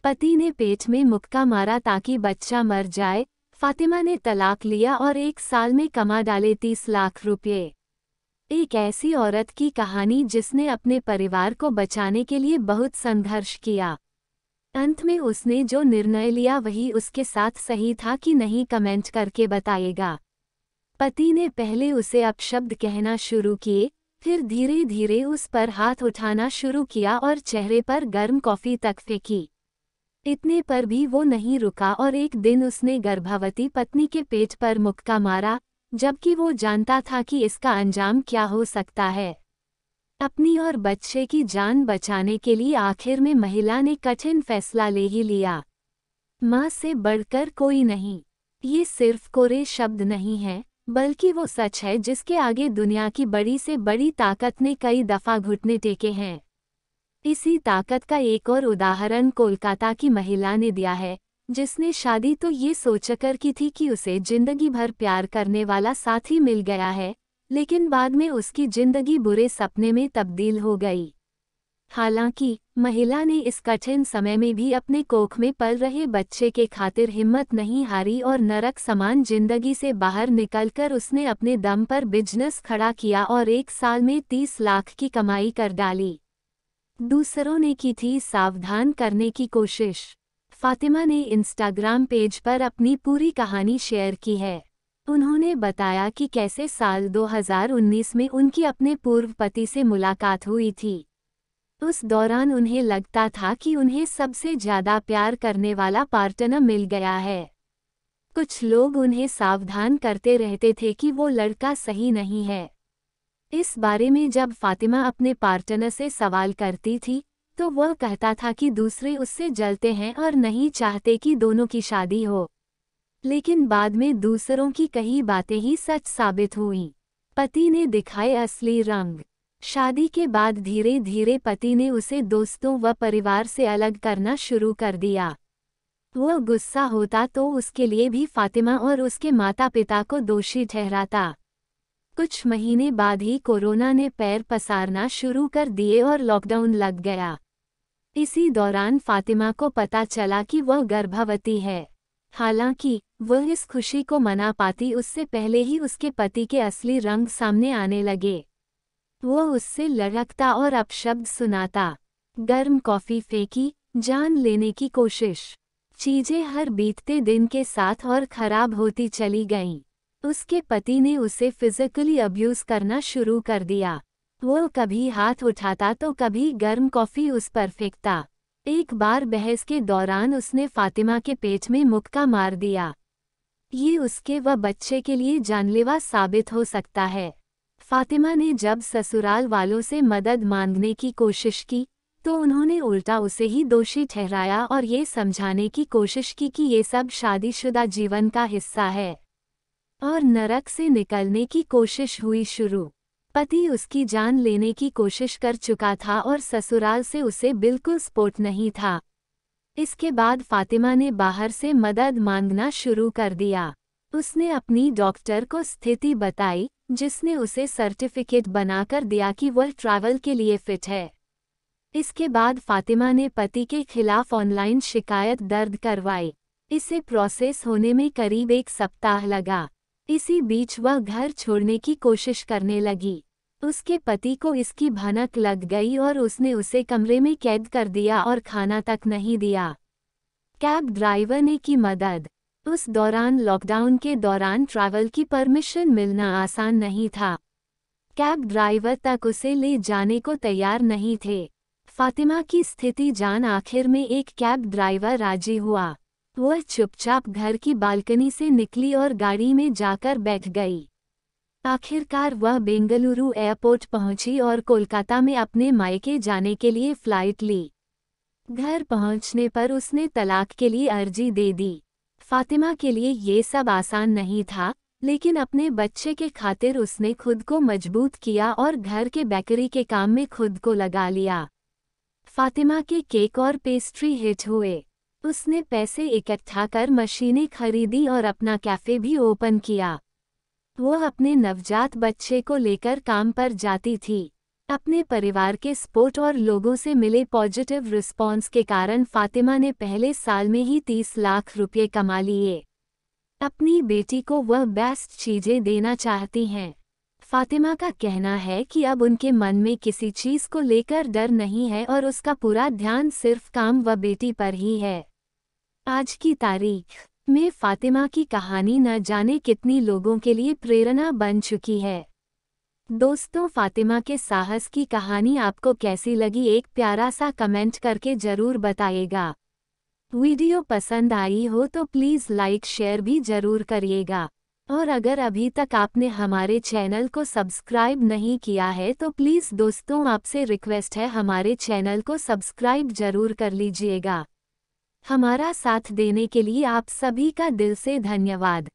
पति ने पेट में मुक्का मारा ताकि बच्चा मर जाए। फातिमा ने तलाक लिया और 1 साल में कमा डाले 30 लाख रुपये। एक ऐसी औरत की कहानी जिसने अपने परिवार को बचाने के लिए बहुत संघर्ष किया। अंत में उसने जो निर्णय लिया वही उसके साथ सही था कि नहीं, कमेंट करके बताइएगा। पति ने पहले उसे अपशब्द कहना शुरू किए, फिर धीरे धीरे उस पर हाथ उठाना शुरू किया और चेहरे पर गर्म कॉफी तक फेंकी। इतने पर भी वो नहीं रुका और एक दिन उसने गर्भवती पत्नी के पेट पर मुक्का मारा, जबकि वो जानता था कि इसका अंजाम क्या हो सकता है। अपनी और बच्चे की जान बचाने के लिए आखिर में महिला ने कठिन फैसला ले ही लिया। मां से बढ़कर कोई नहीं। ये सिर्फ कोरे शब्द नहीं है, बल्कि वो सच है जिसके आगे दुनिया की बड़ी से बड़ी ताकत ने कई दफा घुटने टेके हैं। इसी ताकत का एक और उदाहरण कोलकाता की महिला ने दिया है, जिसने शादी तो ये सोचकर की थी कि उसे जिंदगी भर प्यार करने वाला साथी मिल गया है, लेकिन बाद में उसकी जिंदगी बुरे सपने में तब्दील हो गई। हालांकि महिला ने इस कठिन समय में भी अपने कोख में पल रहे बच्चे के खातिर हिम्मत नहीं हारी और नरक समान जिंदगी से बाहर निकलकर उसने अपने दम पर बिजनेस खड़ा किया और 1 साल में 30 लाख की कमाई कर डाली। दूसरों ने की थी सावधान करने की कोशिश। फातिमा ने इंस्टाग्राम पेज पर अपनी पूरी कहानी शेयर की है। उन्होंने बताया कि कैसे साल 2019 में उनकी अपने पूर्व पति से मुलाकात हुई थी। उस दौरान उन्हें लगता था कि उन्हें सबसे ज्यादा प्यार करने वाला पार्टनर मिल गया है। कुछ लोग उन्हें सावधान करते रहते थे कि वो लड़का सही नहीं है। इस बारे में जब फातिमा अपने पार्टनर से सवाल करती थी, तो वह कहता था कि दूसरे उससे जलते हैं और नहीं चाहते कि दोनों की शादी हो। लेकिन बाद में दूसरों की कही बातें ही सच साबित हुईं। पति ने दिखाए असली रंग। शादी के बाद धीरे धीरे पति ने उसे दोस्तों व परिवार से अलग करना शुरू कर दिया। वह गुस्सा होता तो उसके लिए भी फातिमा और उसके माता पिता को दोषी ठहराता। कुछ महीने बाद ही कोरोना ने पैर पसारना शुरू कर दिए और लॉकडाउन लग गया। इसी दौरान फातिमा को पता चला कि वह गर्भवती है। हालांकि वह इस खुशी को मना पाती उससे पहले ही उसके पति के असली रंग सामने आने लगे। वह उससे लड़कता और अपशब्द सुनाता, गर्म कॉफी फेंकी, जान लेने की कोशिश। चीजें हर बीतते दिन के साथ और खराब होती चली गईं। उसके पति ने उसे फिजिकली अब्यूज करना शुरू कर दिया। वो कभी हाथ उठाता तो कभी गर्म कॉफी उस पर फेंकता। एक बार बहस के दौरान उसने फातिमा के पेट में मुक्का मार दिया। ये उसके व बच्चे के लिए जानलेवा साबित हो सकता है। फातिमा ने जब ससुराल वालों से मदद मांगने की कोशिश की, तो उन्होंने उल्टा उसे ही दोषी ठहराया और ये समझाने की कोशिश की कि ये सब शादीशुदा जीवन का हिस्सा है और नरक से निकलने की कोशिश हुई शुरू। पति उसकी जान लेने की कोशिश कर चुका था और ससुराल से उसे बिल्कुल सपोर्ट नहीं था। इसके बाद फातिमा ने बाहर से मदद मांगना शुरू कर दिया। उसने अपनी डॉक्टर को स्थिति बताई, जिसने उसे सर्टिफिकेट बनाकर दिया कि वह ट्रैवल के लिए फिट है। इसके बाद फातिमा ने पति के खिलाफ ऑनलाइन शिकायत दर्ज करवाई। इसे प्रोसेस होने में करीब 1 सप्ताह लगा। इसी बीच वह घर छोड़ने की कोशिश करने लगी। उसके पति को इसकी भनक लग गई और उसने उसे कमरे में कैद कर दिया और खाना तक नहीं दिया। कैब ड्राइवर ने की मदद। उस दौरान लॉकडाउन के दौरान ट्रैवल की परमिशन मिलना आसान नहीं था। कैब ड्राइवर तक उसे ले जाने को तैयार नहीं थे। फातिमा की स्थिति जान आखिर में एक कैब ड्राइवर राजी हुआ। वह चुपचाप घर की बालकनी से निकली और गाड़ी में जाकर बैठ गई। आखिरकार वह बेंगलुरु एयरपोर्ट पहुंची और कोलकाता में अपने मायके जाने के लिए फ्लाइट ली। घर पहुंचने पर उसने तलाक के लिए अर्जी दे दी। फातिमा के लिए ये सब आसान नहीं था, लेकिन अपने बच्चे के खातिर उसने खुद को मजबूत किया और घर के बेकरी के काम में खुद को लगा लिया। फातिमा के केक और पेस्ट्री हिट हुए। उसने पैसे इकट्ठा कर मशीनें खरीदी और अपना कैफे भी ओपन किया। वो अपने नवजात बच्चे को लेकर काम पर जाती थी। अपने परिवार के सपोर्ट और लोगों से मिले पॉजिटिव रिस्पॉन्स के कारण फातिमा ने पहले साल में ही 30 लाख रुपये कमा लिए। अपनी बेटी को वह बेस्ट चीजें देना चाहती हैं। फातिमा का कहना है कि अब उनके मन में किसी चीज को लेकर डर नहीं है और उसका पूरा ध्यान सिर्फ काम व बेटी पर ही है। आज की तारीख में फातिमा की कहानी न जाने कितनी लोगों के लिए प्रेरणा बन चुकी है। दोस्तों, फातिमा के साहस की कहानी आपको कैसी लगी, एक प्यारा सा कमेंट करके जरूर बताइएगा। वीडियो पसंद आई हो तो प्लीज़ लाइक शेयर भी जरूर करिएगा। और अगर अभी तक आपने हमारे चैनल को सब्सक्राइब नहीं किया है तो प्लीज़ दोस्तों, आपसे रिक्वेस्ट है हमारे चैनल को सब्सक्राइब जरूर कर लीजिएगा। हमारा साथ देने के लिए आप सभी का दिल से धन्यवाद।